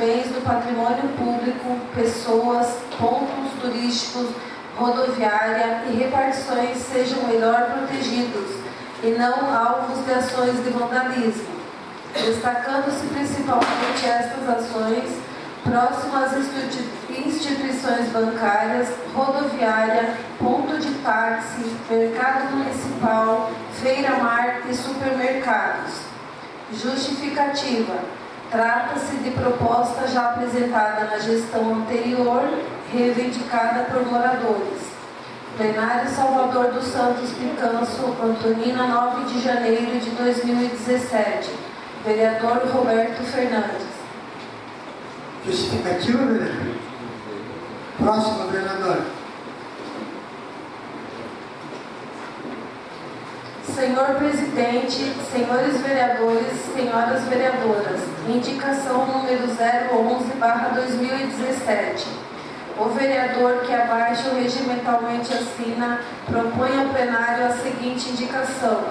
bens do patrimônio público, pessoas, pontos turísticos, rodoviária e repartições sejam melhor protegidos e não alvos de ações de vandalismo, destacando-se principalmente estas ações próximas às instituições bancárias, rodoviária, ponto de táxi, mercado municipal, feira-mar e supermercados. Justificativa. Trata-se de proposta já apresentada na gestão anterior, reivindicada por moradores. Plenário Salvador dos Santos Picanço, Antonina, 9 de janeiro de 2017. Vereador Roberto Fernandes. Justificativa, vereador? Próximo, vereador. Senhor Presidente, senhores vereadores, senhoras vereadoras, indicação número 011/2017. O vereador que abaixo regimentalmente assina propõe ao plenário a seguinte indicação: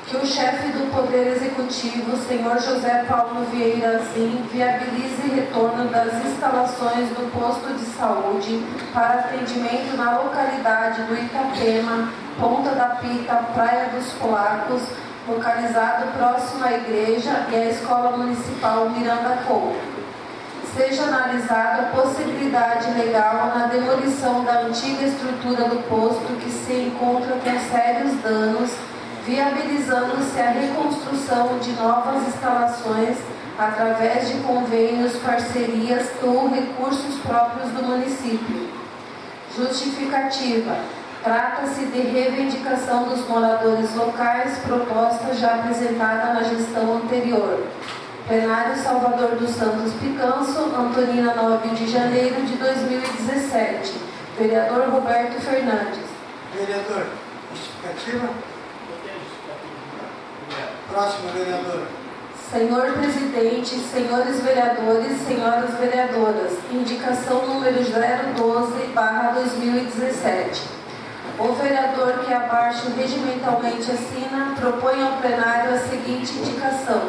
que o chefe do Poder Executivo, senhor José Paulo Vieira Zin, viabilize retorno das instalações do posto de saúde para atendimento na localidade do Itapema, Ponta da Pita, Praia dos Polacos, localizado próximo à igreja e à Escola Municipal Miranda Couto. Seja analisada a possibilidade legal na demolição da antiga estrutura do posto que se encontra com sérios danos, viabilizando-se a reconstrução de novas instalações através de convênios, parcerias ou recursos próprios do município. Justificativa. Trata-se de reivindicação dos moradores locais, proposta já apresentada na gestão anterior. Plenário Salvador dos Santos Picanço, Antonina, 9 de janeiro de 2017. Vereador Roberto Fernandes. Vereador, justificativa? Próximo, vereador. Senhor Presidente, senhores vereadores, senhoras vereadoras, indicação número 012/2017. O vereador que abaixo regimentalmente assina propõe ao plenário a seguinte indicação: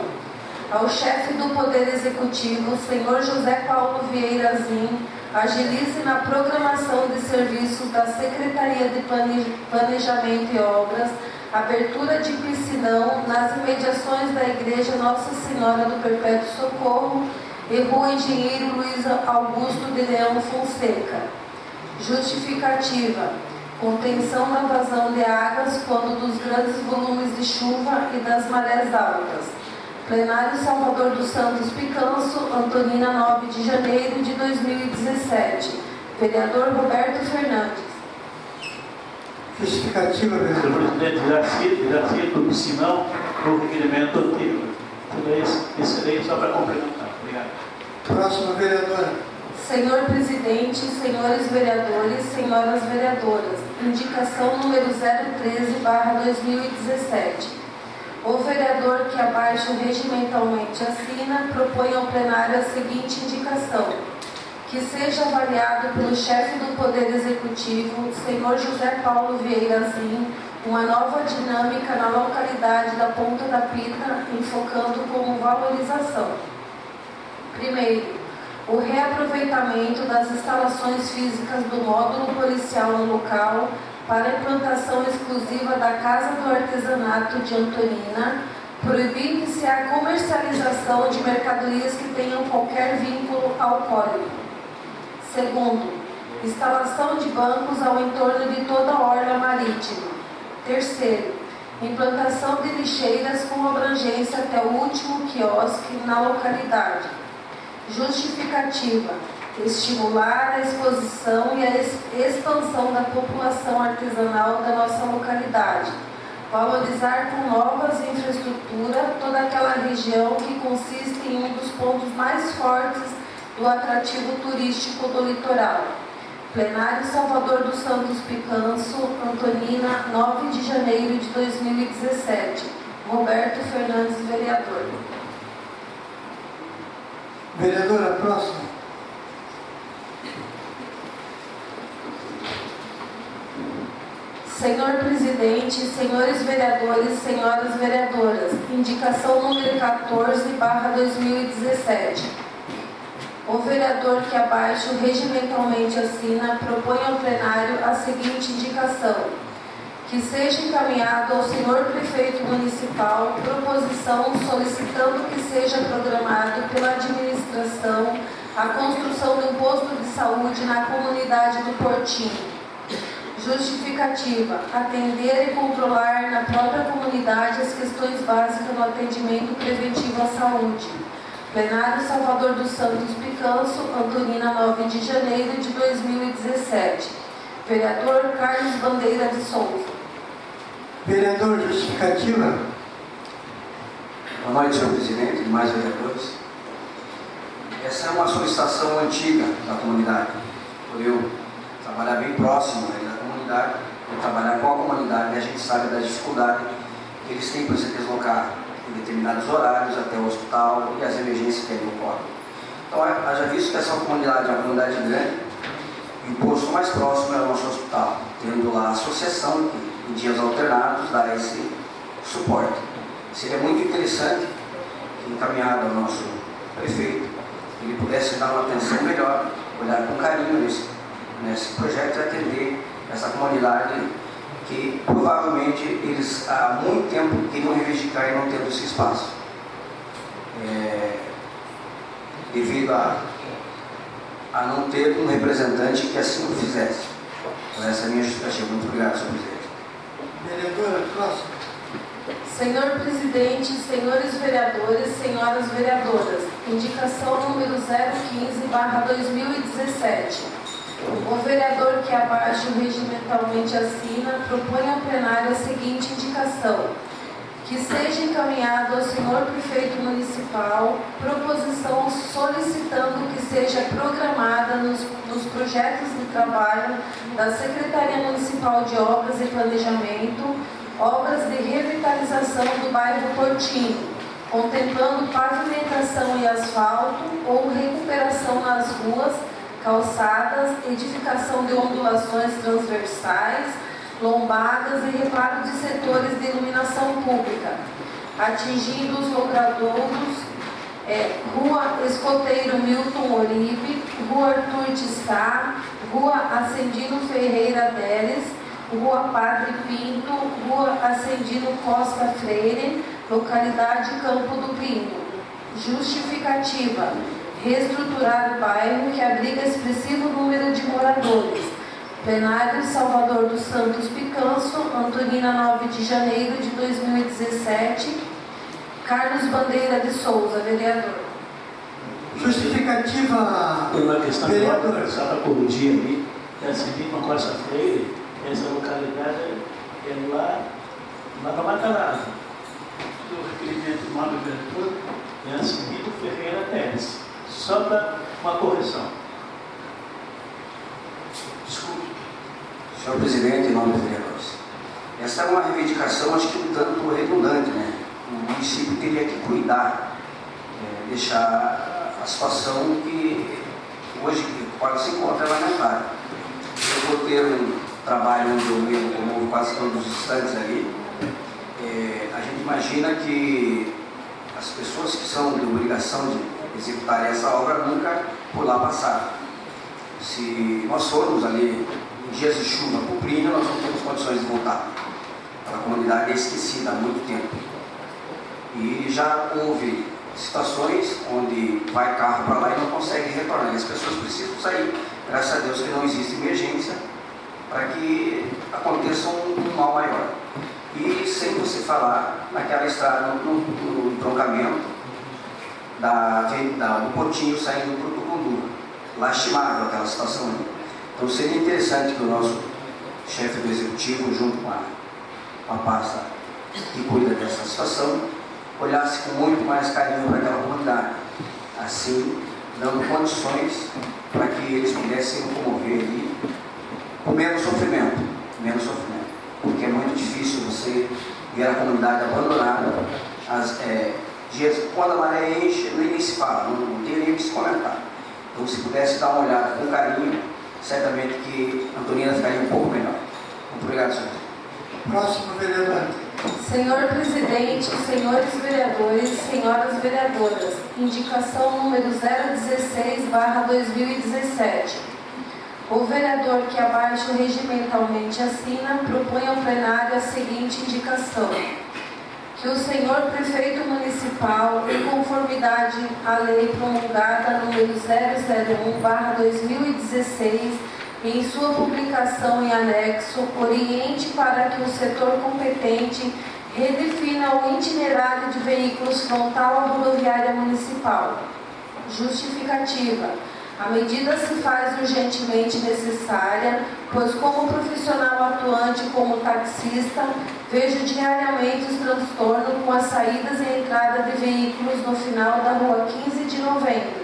ao chefe do Poder Executivo, senhor José Paulo Vieira Zin, agilize na programação de serviços da Secretaria de Planejamento e Obras, abertura de piscinão nas imediações da Igreja Nossa Senhora do Perpétuo Socorro e Rua Engenheiro Luiz Augusto de Leão Fonseca. Justificativa. Contenção da vazão de águas quando dos grandes volumes de chuva e das marés altas. Plenário Salvador dos Santos Picanço, Antonina, 9 de janeiro de 2017. Vereador Roberto Fernandes. Justificativa, Senhor vereador. Presidente, já cito o sinal no requerimento antigo. Isso aí só para complementar. Obrigado. Próximo, vereador. Senhor Presidente, senhores vereadores, senhoras vereadoras, indicação número 013/2017. O vereador que abaixo regimentalmente assina propõe ao plenário a seguinte indicação: que seja avaliado pelo chefe do Poder Executivo, senhor José Paulo Vieira Zin, uma nova dinâmica na localidade da Ponta da Pita, enfocando como valorização. Primeiro, o reaproveitamento das instalações físicas do módulo policial no local para a implantação exclusiva da Casa do Artesanato de Antonina, proibindo-se a comercialização de mercadorias que tenham qualquer vínculo alcoólico. Segundo, instalação de bancos ao entorno de toda a orla marítima. Terceiro, implantação de lixeiras com abrangência até o último quiosque na localidade. Justificativa: estimular a exposição e a expansão da população artesanal da nossa localidade. Valorizar com novas infraestruturas toda aquela região que consiste em um dos pontos mais fortes do atrativo turístico do litoral. Plenário Salvador dos Santos Picanço, Antonina, 9 de janeiro de 2017. Roberto Fernandes, vereador. Vereadora, próximo. Senhor Presidente, senhores vereadores, senhoras vereadoras, indicação número 14/2017. O vereador que abaixo regimentalmente assina propõe ao plenário a seguinte indicação: que seja encaminhado ao senhor prefeito municipal proposição solicitando que seja programado pela administração a construção de um posto de saúde na comunidade do Portinho. Justificativa: atender e controlar na própria comunidade as questões básicas do atendimento preventivo à saúde. Plenário Salvador dos Santos Picanço, Antonina, 9 de janeiro de 2017. Vereador Carlos Bandeira de Souza. Vereador, justificativa. Boa noite, senhor presidente e demais vereadores. Essa é uma solicitação antiga da comunidade. Por eu trabalhar bem próximo da comunidade, eu trabalhar com a comunidade, e a gente sabe da dificuldade que eles têm para se deslocar em determinados horários até o hospital e as emergências que ali ocorrem. Então, haja visto que essa comunidade é uma comunidade grande e o posto mais próximo é o nosso hospital, tendo lá a associação que, em dias alternados, dá esse suporte. Seria muito interessante que, encaminhado ao nosso prefeito, ele pudesse dar uma atenção melhor, olhar com carinho nesse projeto e atender essa comunidade que provavelmente eles há muito tempo queriam reivindicar e não tendo esse espaço. Devido a não ter um representante que assim o fizesse. Então, essa é a minha justificativa. Muito obrigado, senhor presidente. Vereadora, próximo. Senhor presidente, senhores vereadores, senhoras vereadoras, indicação número 015/2017. O vereador que abaixo regimentalmente assina propõe ao plenário a seguinte indicação: que seja encaminhado ao senhor prefeito municipal proposição solicitando que seja programada nos projetos de trabalho da Secretaria Municipal de Obras e Planejamento, obras de revitalização do bairro Portinho, contemplando pavimentação e asfalto ou recuperação nas ruas, calçadas, edificação de ondulações transversais, lombadas e reparo de setores de iluminação pública, atingindo os logradouros, Rua Escoteiro Milton Oribe, Rua Arthur Tissá, Rua Ascendino Ferreira Deles, Rua Padre Pinto, Rua Ascendino Costa Freire, localidade Campo do Pinto. Justificativa: reestruturar o bairro que abriga expressivo número de moradores. Plenário Salvador dos Santos Picanço, Antonina, 9 de janeiro de 2017. Carlos Bandeira de Souza, vereador. Justificativa. Tem uma questão de vereadora. ordem, só para corrigir ali, é a seguinte, uma Costa Freire, essa localidade é lá na Matarazzo. O requerimento do nobre vereador é a seguinte, Ferreira Teles. Só para uma correção. Desculpe. Senhor presidente e nobres vereadores, essa é uma reivindicação, acho que um tanto redundante, né? O município teria que cuidar, deixar a situação que hoje quase se encontra lamentável. Eu vou ter um trabalho onde eu mesmo promovo quase todos os instantes ali. A gente imagina que as pessoas que são de obrigação de executar essa obra nunca por lá passaram. Se nós formos ali em dias de chuva cumprindo, nós não temos condições de voltar. A comunidade é esquecida há muito tempo. E já houve situações onde vai carro para lá e não consegue retornar. E as pessoas precisam sair. Graças a Deus que não existe emergência para que aconteça um mal maior. E sem você falar naquela estrada, no entroncamento do Portinho saindo para o Tucundu. Lastimável aquela situação ali. Então seria interessante que o nosso chefe do executivo, junto com a pasta que cuida dessa situação, olhasse com muito mais carinho para aquela comunidade, assim dando condições para que eles pudessem locomover ali com menos sofrimento, porque é muito difícil você ver a comunidade abandonada, dias quando a maré enche, nem se fala, não tem nem o que se comentar. Então, se pudesse dar uma olhada com carinho, certamente que a Antonina ficaria um pouco melhor. Muito obrigado, senhor. Próximo, vereador. Senhor presidente, senhores vereadores, senhoras vereadoras, indicação número 016/2017. 2017. O vereador que abaixo regimentalmente assina propõe ao plenário a seguinte indicação: que o senhor prefeito municipal, em conformidade à lei promulgada número 001/2016, em sua publicação em anexo, oriente para que o setor competente redefina o itinerário de veículos frontal à rodoviária municipal. Justificativa: a medida se faz urgentemente necessária, pois como profissional atuante como taxista, vejo diariamente os transtornos com as saídas e entrada de veículos no final da rua 15 de novembro.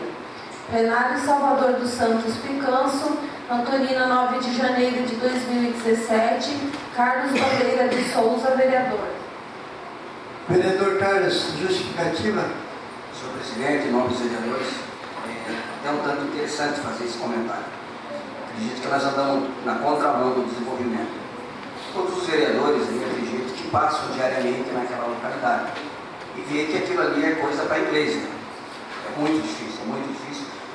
Plenário Salvador dos Santos Picanço, Antonina, 9 de janeiro de 2017, Carlos Bandeira de Souza, vereador. Vereador Carlos, justificativa? Senhor presidente, em nome dos vereadores, é um tanto interessante fazer esse comentário. Acredito que nós andamos na contramão do desenvolvimento. Todos os vereadores, eu acredito, que passam diariamente naquela localidade e vê que aquilo ali é coisa para a igreja. É muito difícil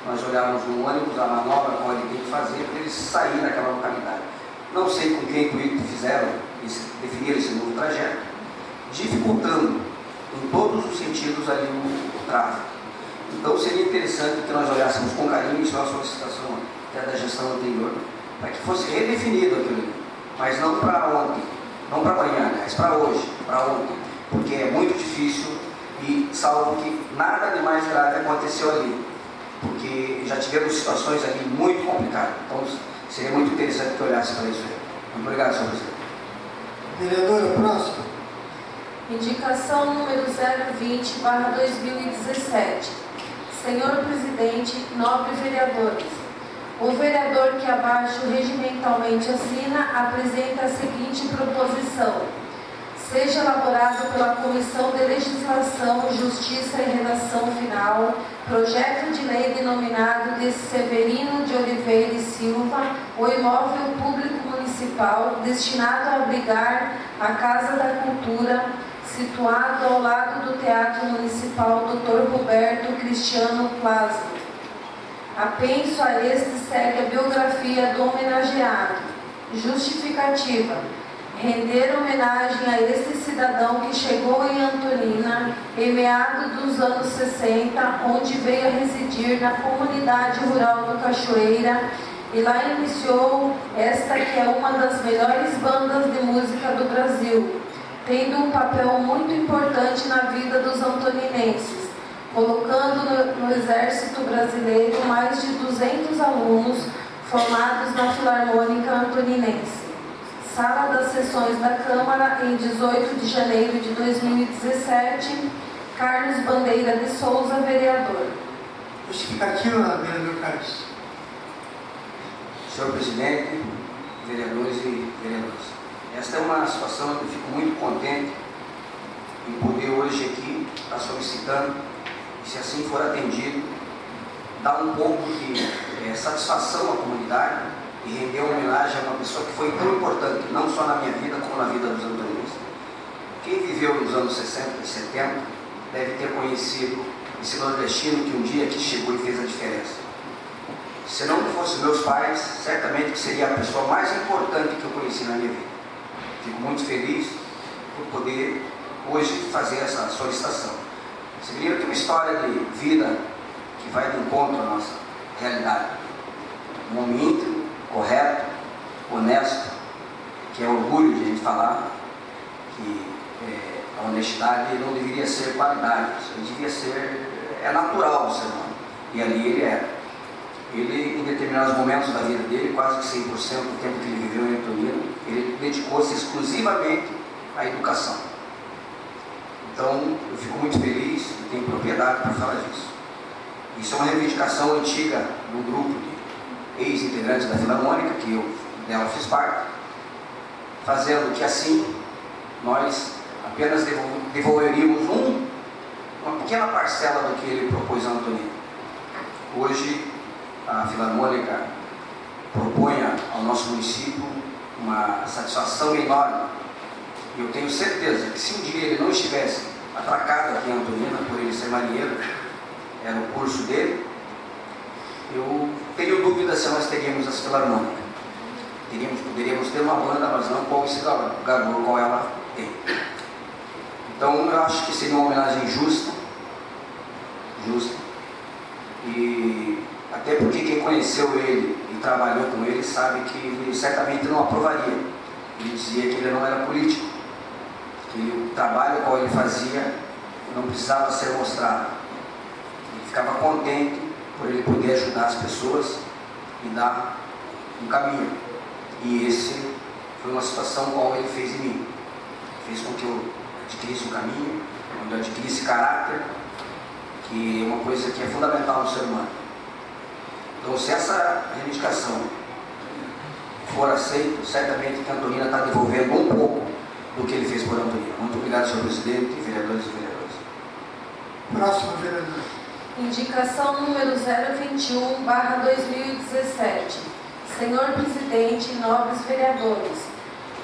nós olharmos no ônibus, a manobra como ele tem que fazer para ele sair daquela localidade. Não sei com que intuito fizeram, definiram esse novo trajeto, dificultando em todos os sentidos ali o tráfego. Então seria interessante que nós olhássemos com carinho, isso é uma solicitação até da gestão anterior, para que fosse redefinido aquilo ali, mas não para ontem, não para amanhã, mas para hoje, para ontem, porque é muito difícil e salvo que nada de mais grave aconteceu ali, porque já tivemos situações ali muito complicadas. Então seria muito interessante que olhasse para isso aí. Muito obrigado, senhor presidente. Vereadora, próximo. Indicação número 020/2017. Senhor presidente, nobres vereadores, o vereador que abaixo regimentalmente assina apresenta a seguinte proposição: seja elaborado pela Comissão de Legislação, Justiça e Redação Final, projeto de lei denominado de Severino de Oliveira e Silva, o imóvel público municipal destinado a abrigar a Casa da Cultura, situado ao lado do Teatro Municipal Dr. Roberto Cristiano Plasma. Apenso a este segue a biografia do homenageado. Justificativa: render homenagem a este cidadão que chegou em Antonina em meados dos anos 60, onde veio a residir na comunidade rural do Cachoeira e lá iniciou esta que é uma das melhores bandas de música do Brasil, tendo um papel muito importante na vida dos antoninenses, colocando no Exército Brasileiro mais de 200 alunos formados na Filarmônica Antoninense. Sala das Sessões da Câmara, em 18 de janeiro de 2017, Carlos Bandeira de Souza, vereador. Justificativa, vereador Carlos. Senhor presidente, vereadores e vereadoras, esta é uma situação em que eu fico muito contente em poder hoje aqui estar solicitando, e se assim for atendido, dar um pouco de satisfação à comunidade e render uma homenagem a uma pessoa que foi tão importante, não só na minha vida, como na vida dos antoninenses. Quem viveu nos anos 60 e 70 deve ter conhecido esse nordestino que um dia aqui chegou e fez a diferença. Se não fossem meus pais, certamente que seria a pessoa mais importante que eu conheci na minha vida. Fico muito feliz por poder hoje fazer essa solicitação. Você viram que uma história de vida que vai de encontro à nossa realidade. Um homem íntegro, correto, honesto, que é orgulho de a gente falar que a honestidade não deveria ser qualidade, ele devia ser, é natural do ser humano. E ali ele era. Ele, em determinados momentos da vida dele, quase que 100% do tempo que ele viveu em Antonina, ele dedicou-se exclusivamente à educação. Então, eu fico muito feliz e tenho propriedade para falar disso. Isso é uma reivindicação antiga do grupo de ex-integrantes da Filarmônica, que eu dela fiz parte, fazendo que assim nós apenas devolveríamos uma pequena parcela do que ele propôs a Antonina. Hoje, a Filarmônica propõe ao nosso município uma satisfação enorme. E eu tenho certeza que se um dia ele não estivesse atracado aqui em Antonina, por ele ser marinheiro, era o curso dele, eu tenho dúvida se nós teríamos essa filarmônica. Poderíamos ter uma banda, mas não com esse gargalo qual ela tem. Então eu acho que seria uma homenagem justa, e até porque quem conheceu ele e trabalhou com ele sabe que ele certamente não aprovaria. Ele dizia que ele não era político, que o trabalho qual ele fazia não precisava ser mostrado. Ele ficava contente por ele poder ajudar as pessoas e dar um caminho. E esse foi uma situação qual ele fez em mim. Fez com que eu adquirisse um caminho, onde eu adquirisse caráter, que é uma coisa que é fundamental no ser humano. Então, se essa reivindicação for aceita, certamente que a Antonina está devolvendo um pouco do que ele fez por Antonina. Muito obrigado, senhor presidente, vereadores e vereadoras. Próximo vereador. Indicação número 021/2017. Senhor presidente e nobres vereadores,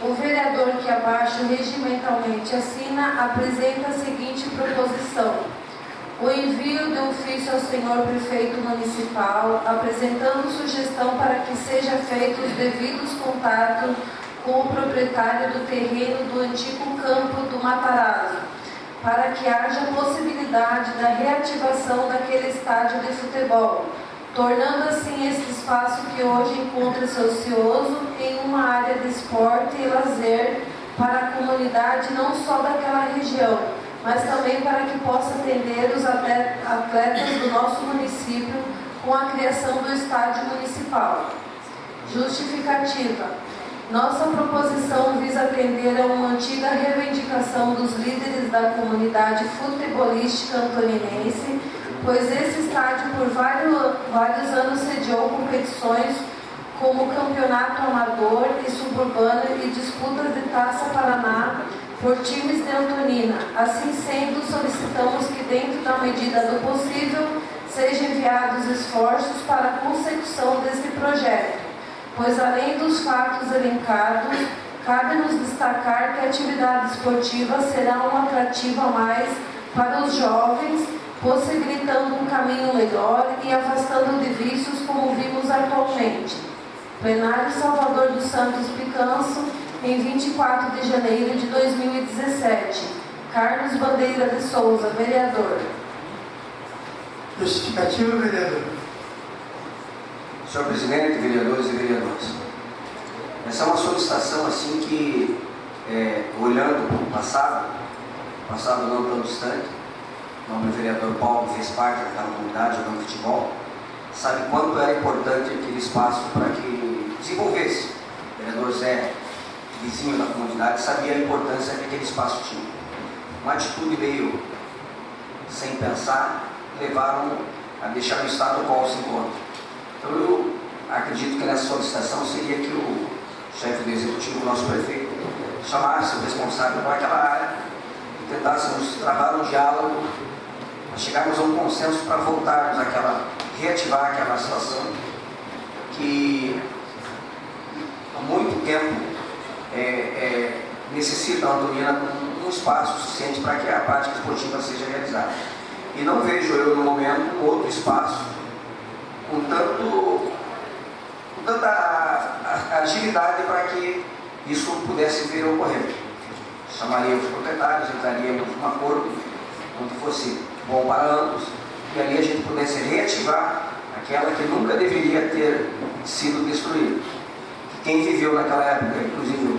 o vereador que abaixo regimentalmente assina apresenta a seguinte proposição: o envio de ofício ao senhor prefeito municipal, apresentando sugestão para que seja feito os devidos contatos com o proprietário do terreno do antigo campo do Matarazzo, para que haja possibilidade da reativação daquele estádio de futebol, tornando assim esse espaço que hoje encontra-se ocioso em uma área de esporte e lazer para a comunidade não só daquela região, mas também para que possa atender os atletas do nosso município com a criação do estádio municipal. Justificativa. Nossa proposição visa atender a uma antiga reivindicação dos líderes da comunidade futebolística antoninense, pois esse estádio por vários anos sediou competições como o Campeonato Amador e Suburbano e disputas de Taça Paraná por times de Antonina. Assim sendo, solicitamos que, dentro da medida do possível, sejam enviados esforços para a consecução deste projeto, pois além dos fatos elencados, cabe-nos destacar que a atividade esportiva será um atrativo a mais para os jovens, possibilitando um caminho melhor e afastando de vícios como vimos atualmente. Plenário Salvador dos Santos Picanço, em 24 de janeiro de 2017. Carlos Bandeira de Souza, vereador. Justificativa, vereador. Senhor presidente, vereadores e vereadoras, essa é uma solicitação assim que, olhando para o passado não tão distante, o nobre vereador Paulo fez parte daquela comunidade jogando futebol, sabe quanto era importante aquele espaço para que desenvolvesse. O vereador Zé, vizinho da comunidade, sabia a importância que aquele espaço tinha. Uma atitude meio sem pensar, levaram a deixar o estado no qual se encontra. Então eu acredito que nessa solicitação seria que o chefe do executivo, o nosso prefeito, chamasse o responsável para aquela área e tentássemos travar um diálogo, chegarmos a um consenso para voltarmos reativar aquela situação que há muito tempo necessita a Antonina um espaço suficiente para que a prática esportiva seja realizada. E não vejo eu no momento outro espaço com tanta agilidade para que isso pudesse vir a ocorrer. Chamaríamos os proprietários, entraríamos num acordo onde fosse bom para ambos e ali a gente pudesse reativar aquela que nunca deveria ter sido destruída. Quem viveu naquela época, inclusive eu,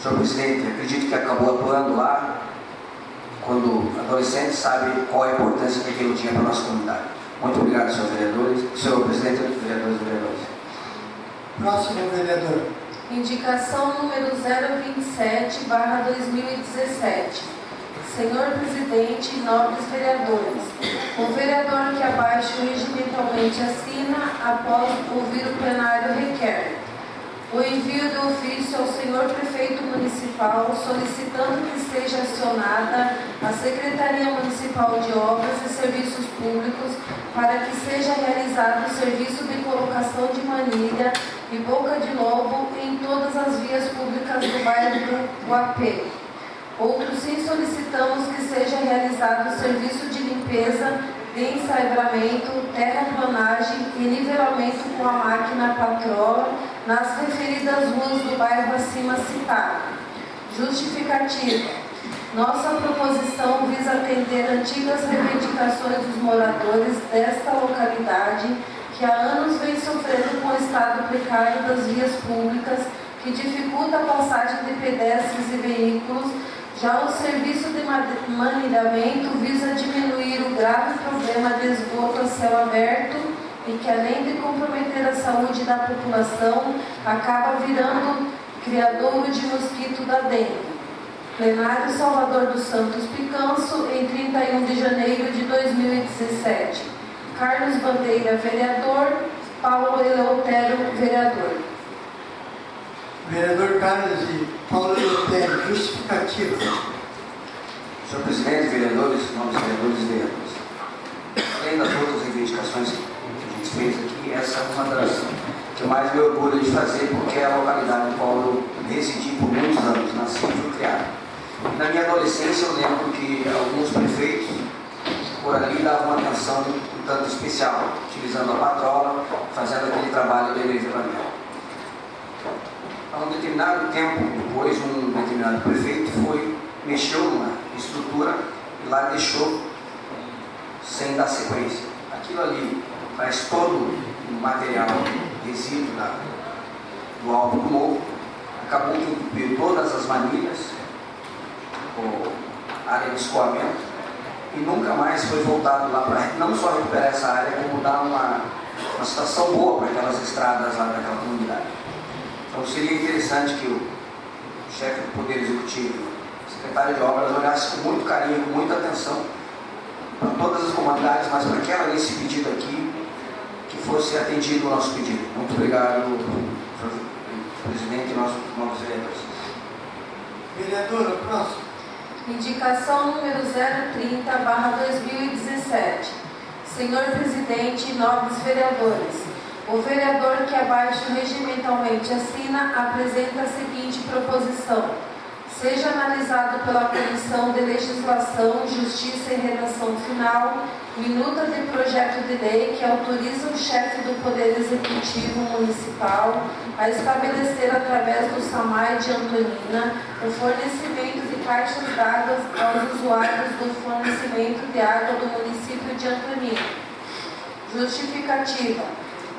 senhor presidente, acredito que acabou atuando lá quando adolescente, sabe qual a importância que aquilo tinha para a nossa comunidade. Muito obrigado, senhor presidente, vereadores e vereadoras. Próximo vereador. Indicação número 027/2017. Senhor presidente e nobres vereadores, o vereador que abaixo regimentalmente assina, após ouvir o plenário, requer o envio de ofício ao senhor prefeito municipal solicitando que seja acionada a Secretaria Municipal de Obras e Serviços Públicos para que seja realizado o serviço de colocação de manilha e boca de lobo em todas as vias públicas do bairro do Guapé. Outro sim, solicitamos que seja realizado o serviço de limpeza, de ensaibramento, terraplanagem e nivelamento com a máquina patroa nas referidas ruas do bairro acima citado. Justificativa. Nossa proposição visa atender antigas reivindicações dos moradores desta localidade que há anos vem sofrendo com o estado precário das vias públicas que dificulta a passagem de pedestres e veículos. Já o serviço de manilhamento visa diminuir o grave problema de esgoto a céu aberto e que, além de comprometer a saúde da população, acaba virando criadouro de mosquito da dengue. Plenário Salvador dos Santos Picanço, em 31 de janeiro de 2017. Carlos Bandeira, vereador. Paulo Eleutério, vereador. Vereador Carlos e Paulo Eleutério, justificativa. Senhor presidente, vereadores, novos vereadores e vereadoras. Além das outras reivindicações que a gente fez aqui, essa é uma das que mais me orgulho de fazer, porque é a localidade em qual eu residi por muitos anos, nasci e fui criado. Na minha adolescência, eu lembro que alguns prefeitos por ali davam uma atenção um tanto especial, utilizando a patrola, fazendo aquele trabalho de nivelamento. Há um determinado tempo depois, um determinado prefeito mexeu numa estrutura e lá deixou sem dar sequência. Aquilo ali traz todo o material resíduo do alto do morro, acabou que entupiu todas as manilhas, a área de escoamento, e nunca mais foi voltado lá para não só recuperar essa área, como dar uma situação boa para aquelas estradas lá daquela comunidade. Então seria interessante que o chefe do Poder Executivo, o secretário de Obras, olhasse com muito carinho, com muita atenção para todas as comunidades, mas para aquela esse pedido aqui, que fosse atendido o nosso pedido. Muito obrigado, senhor presidente e nossos novos vereadores. Vereadora, próximo. Indicação número 030/2017. Senhor presidente e nobres vereadores, o vereador que abaixo regimentalmente assina apresenta a seguinte proposição: seja analisado pela Comissão de Legislação, Justiça e Redação Final minuta de projeto de lei que autoriza o chefe do Poder Executivo Municipal a estabelecer, através do SAMAI de Antonina, o fornecimento de caixas d'água aos usuários do fornecimento de água do município de Antonina. Justificativa.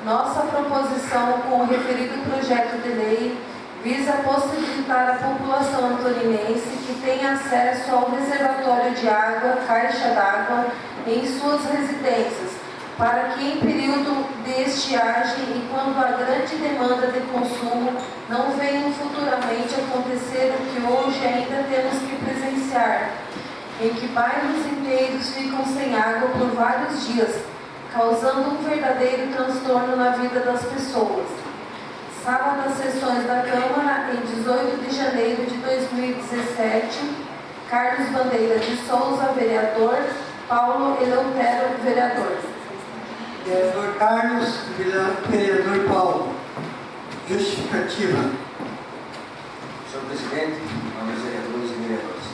Nossa proposição com o referido projeto de lei visa possibilitar à população antoninense que tenha acesso ao reservatório de água, caixa d'água, em suas residências, para que em período de estiagem e quando há grande demanda de consumo, não venha futuramente acontecer o que hoje ainda temos que presenciar, em que bairros inteiros ficam sem água por vários dias, causando um verdadeiro transtorno na vida das pessoas. Sala das sessões da Câmara, em 18 de janeiro de 2017, Carlos Bandeira de Souza, vereador. Paulo Eleutério, vereador. Vereador Carlos, vereador Paulo. Justificativa. Senhor presidente, nobres vereadores e vereadoras.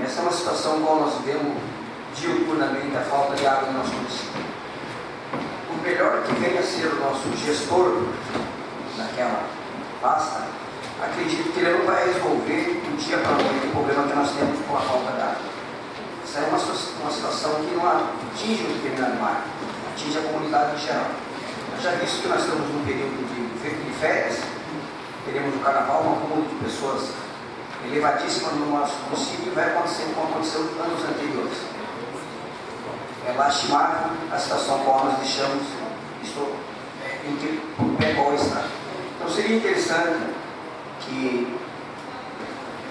Essa é uma situação em qual nós vemos diuturnamente a falta de água no nosso município. O melhor que venha a ser o nosso gestor naquela pasta, acredito que ele não vai resolver do dia para a noite o problema que nós temos com a falta de água. Essa é uma situação que não atinge um determinado mar, atinge a comunidade em geral. Já visto que nós estamos num período de férias, teremos o carnaval, um acúmulo de pessoas elevadíssimas no nosso município, e vai acontecer como aconteceu nos anos anteriores. É lastimável a situação com a nós deixamos em pé qual está. Então seria interessante que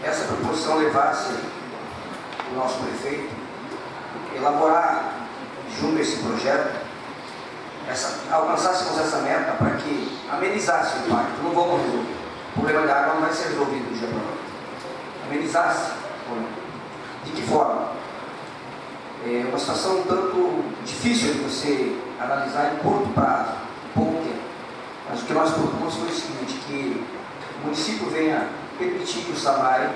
essa proposição levasse o nosso prefeito elaborar junto a esse projeto, alcançássemos essa meta para que amenizasse o impacto. Não vamos resolver. O problema da água não vai ser resolvido do dia para a noite. Amenizasse. De que forma? É uma situação um tanto difícil de você analisar em curto prazo, pouco tempo. Mas o que nós propomos foi o seguinte, que o município venha permitir que o SAMAI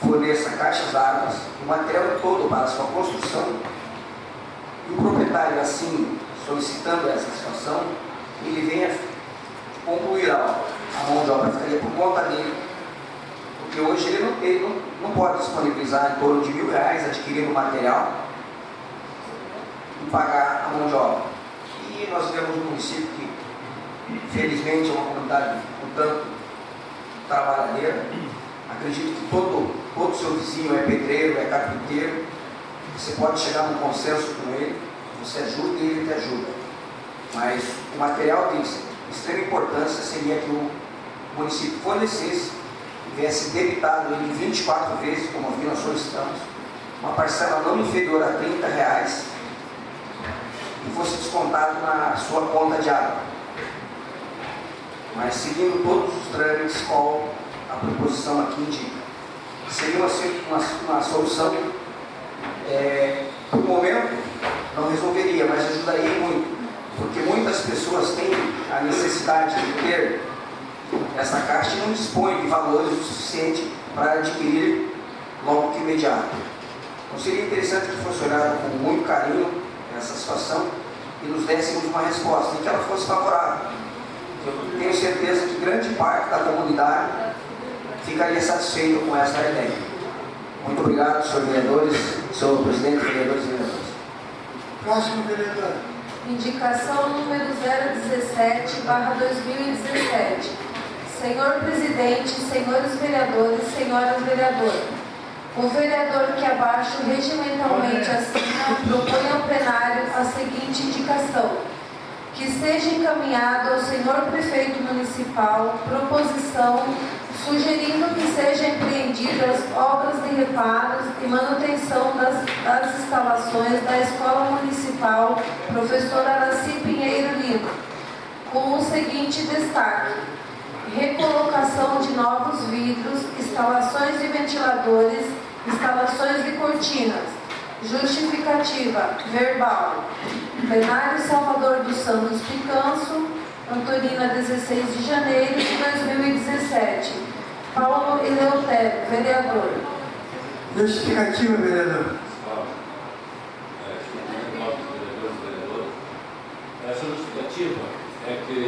forneça caixas d'água, o material todo para a sua construção, e o proprietário, assim, solicitando essa situação, ele venha concluir a mão de obra, ficaria por conta dele, porque hoje ele não pode disponibilizar em torno de R$1.000 adquirindo material e pagar a mão de obra. E nós vivemos um município que, felizmente, é uma comunidade um tanto trabalhadeira. Acredito que todo seu vizinho é pedreiro, é carpinteiro. Você pode chegar num consenso com ele, você ajuda e ele te ajuda. Mas o material tem extrema importância, seria que o município fornecesse, tivesse debitado ele 24 vezes, como aqui nós solicitamos, uma parcela não inferior a R$30 e fosse descontado na sua conta de água. Mas seguindo todos os trâmites, qual a proposição aqui indica. Seria uma solução, por momento, não resolveria, mas ajudaria muito, porque muitas pessoas têm a necessidade de ter essa caixa e não dispõem de valores o suficiente para adquirir logo que imediato. Então seria interessante que fosse olhado com muito carinho essa situação e nos dessemos uma resposta, e que ela fosse favorável. Eu tenho certeza que grande parte da comunidade ficaria satisfeito com essa ideia. Muito obrigado, senhor vereadores, senhor presidente, vereadores e vereadoras. Próximo vereador. Indicação número 017/2017. Senhor presidente, senhores vereadores, senhoras vereadoras, o vereador que abaixo regimentalmente assina propõe ao plenário a seguinte indicação: que seja encaminhado ao senhor prefeito municipal proposição sugerindo que sejam empreendidas obras de reparos e manutenção das instalações da Escola Municipal Professor Araci Pinheiro Lima, com o seguinte destaque: recolocação de novos vidros, instalações de ventiladores, instalações de cortinas. Justificativa verbal. Plenário Salvador dos Santos Picanço, Antonina, 16 de janeiro de 2017. Paulo Eleutério, vereador. Justificativa, vereador. Essa justificativa é que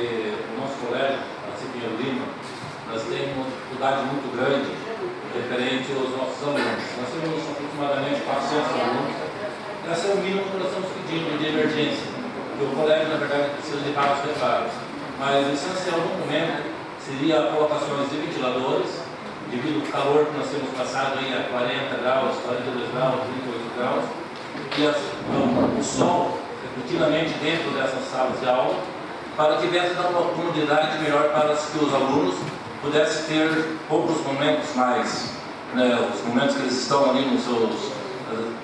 o nosso colégio, a Pinheiro Lima, nós temos uma dificuldade muito grande referente aos nossos alunos. Nós temos aproximadamente 400 alunos. Esse é o mínimo que nós estamos pedindo de emergência, porque o colégio, na verdade, precisa de vários reparos. Mas o essencial no momento seria a colocações de ventiladores, devido ao calor que nós temos passado aí a 40 graus, 42 graus, 38 graus, e o sol repentinamente dentro dessas salas de aula, para que viesse dar uma comodidade melhor para que os alunos pudessem ter poucos momentos mais, os momentos que eles estão ali nos seus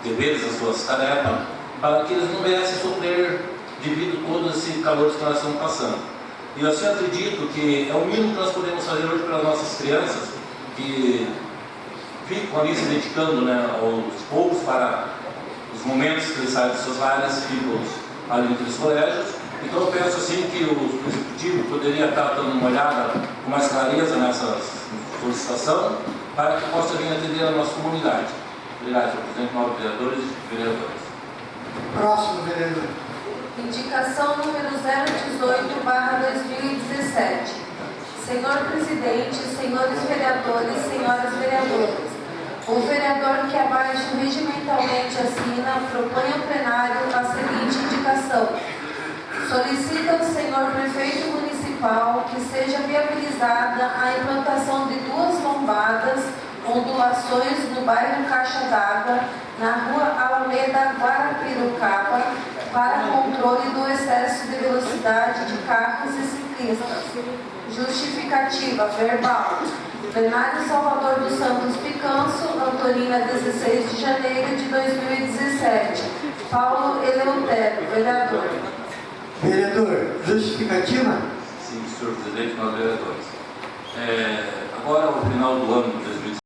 deveres, as suas tarefas, para que eles não viessem sofrer devido a todo esse calor que nós estamos passando. E eu assim acredito que é o mínimo que nós podemos fazer hoje para as nossas crianças, que ficam ali se dedicando, aos poucos para os momentos que eles saem dos seus lares, ficam ali entre os colégios. Então eu penso assim que o Executivo poderia estar dando uma olhada com mais clareza nessa solicitação, para que possa vir atender a nossa comunidade. Obrigado, senhor presidente, nobres vereadores e vereadoras. Próximo vereador. Indicação número 018/2017. Senhor presidente, senhores vereadores, senhoras vereadoras, o vereador que abaixo regimentalmente assina propõe ao plenário a seguinte indicação: solicita ao senhor prefeito municipal que seja viabilizada a implantação de 2 lombadas, ondulações no bairro Caixa d'Água, na rua Alameda Guarapirocaba, para controle do excesso de velocidade de carros e ciclistas. Justificativa verbal. Plenário Salvador dos Santos Picanço, Antonina, 16 de janeiro de 2017. Paulo Eleutério, vereador. Vereador, justificativa? Sim, senhor presidente, nós vereadores. Agora, ao final do ano de